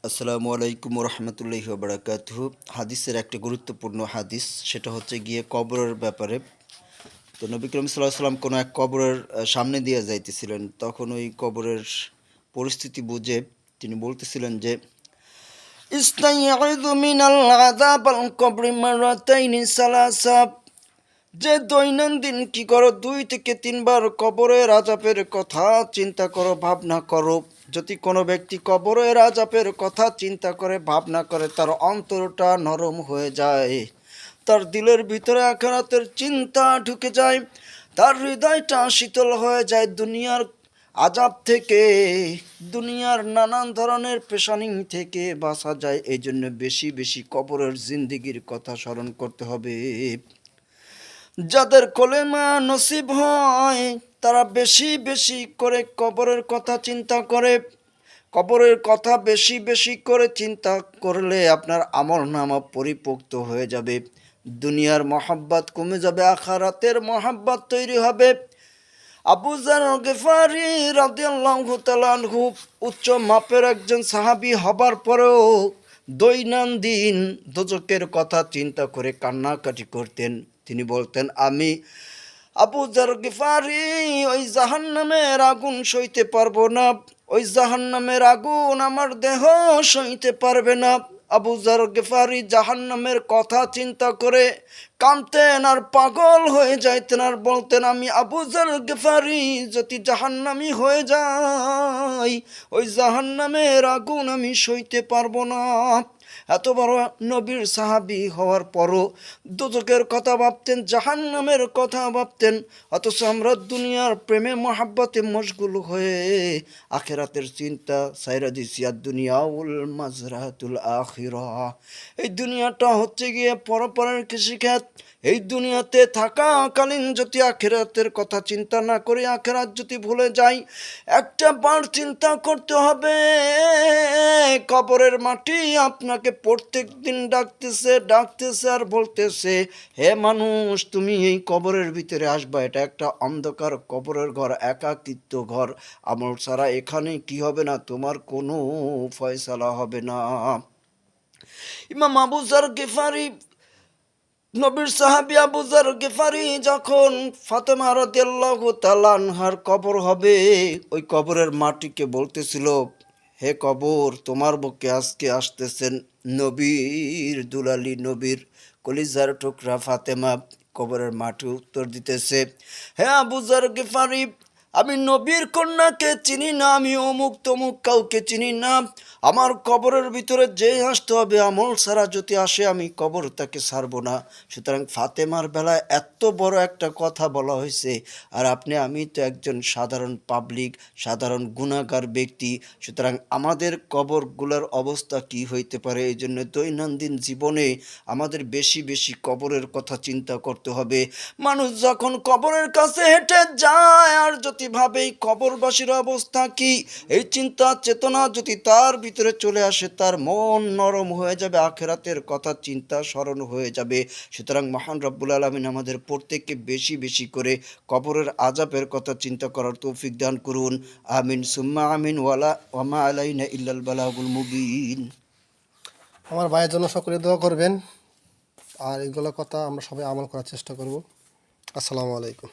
আসসালামু আলাইকুম রহমতুল্লাহি ওয়া বারাকাতুহু। হাদিসের একটা গুরুত্বপূর্ণ হাদিস, সেটা হচ্ছে গিয়ে কবরের ব্যাপারে। তো নবী করিম সাল্লাল্লাহু আলাইহি সাল্লাম কোনো এক কবরের সামনে দিয়ে যাইতেছিলেন। তখন ওই কবরের পরিস্থিতি বুঝে তিনি বলতেছিলেন যে ইস্তাইয়িযু মিনাল আযাবাল কবরি মারাতাইনি সালাসা, যে দৈনন্দিন কি করো 2 থেকে 3 বার কবরের আযাবের কথা চিন্তা করো, ভাবনা করো। যদি কোনো ব্যক্তি কবরের আযাবের কথা চিন্তা করে, ভাবনা করে, তার অন্তরটা নরম হয়ে যায়, তার দিলের ভিতরে আখিরাতের চিন্তা ঢুকে যায়, তার হৃদয়টা শীতল হয়ে যায়, দুনিয়ার আযাব থেকে, দুনিয়ার নানান ধরনের পেশানি থেকে বাঁচা যায়। এই জন্য বেশি বেশি কবরের জিন্দিগির কথা স্মরণ করতে হবে। যাদের কলেমা নসিব হয় তারা বেশি বেশি করে কবরের কথা চিন্তা করে। কবরের কথা বেশি বেশি করে চিন্তা করলে আপনার আমলনামা পরিপোক্ত হয়ে যাবে, দুনিয়ার মহাব্বত কমে যাবে, আখিরাতের মহাব্বত তৈরি হবে। আবু যার গিফারি রাদিয়াল্লাহু তাআলা আনহু উচ্চ মাপের একজন সাহাবী হবার পরেও দৈনন্দিন দোজখের কথা চিন্তা করে কান্নাকাটি করতেন। তিনি বলতেন, আমি আবু যার গিফারি ওই জাহান্নামের আগুন সইতে পারবো না, ওই জাহান্নামের আগুন আমার দেহ সইতে পারবে না। আবু যার গিফারি জাহান্নামের কথা চিন্তা করে কাঁদতেন আর পাগল হয়ে যাইতেন আর বলতেন, আমি আবু যার গিফারি যদি জাহান্নামী হয়ে যাই, ওই জাহান্নামের আগুন আমি সইতে পারবো না। এত বড় নবীর সাহাবী হওয়ার পরও দোজখের কথা ভাবতেন, জাহান্নামের কথা ভাবতেন। অথচ আমরা দুনিয়ার প্রেমে মহাব্বতে মশগুল হয়ে আখিরাতের চিন্তা সাইরা দিছি। আর দুনিয়াউল মাজরাতুল আখিরাহ, এই দুনিয়াটা হচ্ছে গিয়ে পরপরের কৃষিক্ষেত। এই দুনিয়াতে থাকাকালীন যদি আখিরাতের কথা চিন্তা না করি, আখিরাত যদি ভুলে যাই, একটা বার চিন্তা করতে হবে, কবরের মাটি আপনাকে প্রত্যেক দিন ডাকতেছে আর বলতেছে, হে মানুষ, তুমি এই কবরের ভিতরে আসবা। এটা একটা অন্ধকার কবরের ঘর, একাকিত্ব ঘর। আমল ছাড়া এখানে কি হবে না, তোমার কোনো ফয়সালা হবে না। ইমাম আবু যার গিফারি, নবীর সাহাবী আবু যার গিফারি যখন ফাতেমা রাদিয়াল্লাহু তাআলা আনহার কবর হবে, ওই কবরের মাটিকে বলতেছিল, হে কবর, তোমার বুকে আজকে আসতেছেন নবীর দুলালি, নবীর কলিজার টুকরা ফাতেমা। কবরের মাটি উত্তর দিতেছে, হে আবু যার গিফারি, আমি নবীর কন্যাকে চিনি না, আমি অমুক তমুক কাউকে চিনি না। আমার কবরের ভিতরে যে আসতে হবে, আমল ছাড়া যদি আসে আমি কবর তাকে ছাড়বো না। সুতরাং ফাতেমার বেলায় এত বড় একটা কথা বলা হয়েছে, আর আমি তো একজন সাধারণ পাবলিক, সাধারণ গুনাহগার ব্যক্তি। সুতরাং আমাদের কবরগুলোর অবস্থা কি হইতে পারে? এই জন্য দৈনন্দিন জীবনে আমাদের বেশি বেশি কবরের কথা চিন্তা করতে হবে। মানুষ যখন কবরের কাছে হেঁটে যায় আর যদি ভাবে এই কবরবাসীর অবস্থা কি, এই চিন্তা চেতনা যদি তার ভিতরে চলে আসে, তার মন নরম হয়ে যাবে, আখিরাতের কথা চিন্তা স্মরণ হয়ে যাবে। সুতরাং মহান রব্বুল আলামিন আমাদের প্রত্যেককে বেশি বেশি করে কবরের আযাবের কথা চিন্তা করার তৌফিক দান করুন। আমিন সুম্মা আমিন। ওয়া মা আলাইনা ইল্লাল বালাগুল মুবিন। আমার ভাইয়ের জন্য সকলে দোয়া করবেন, আর এগুলো কথা আমরা সবাই আমল করার চেষ্টা করব। আসসালামু আলাইকুম।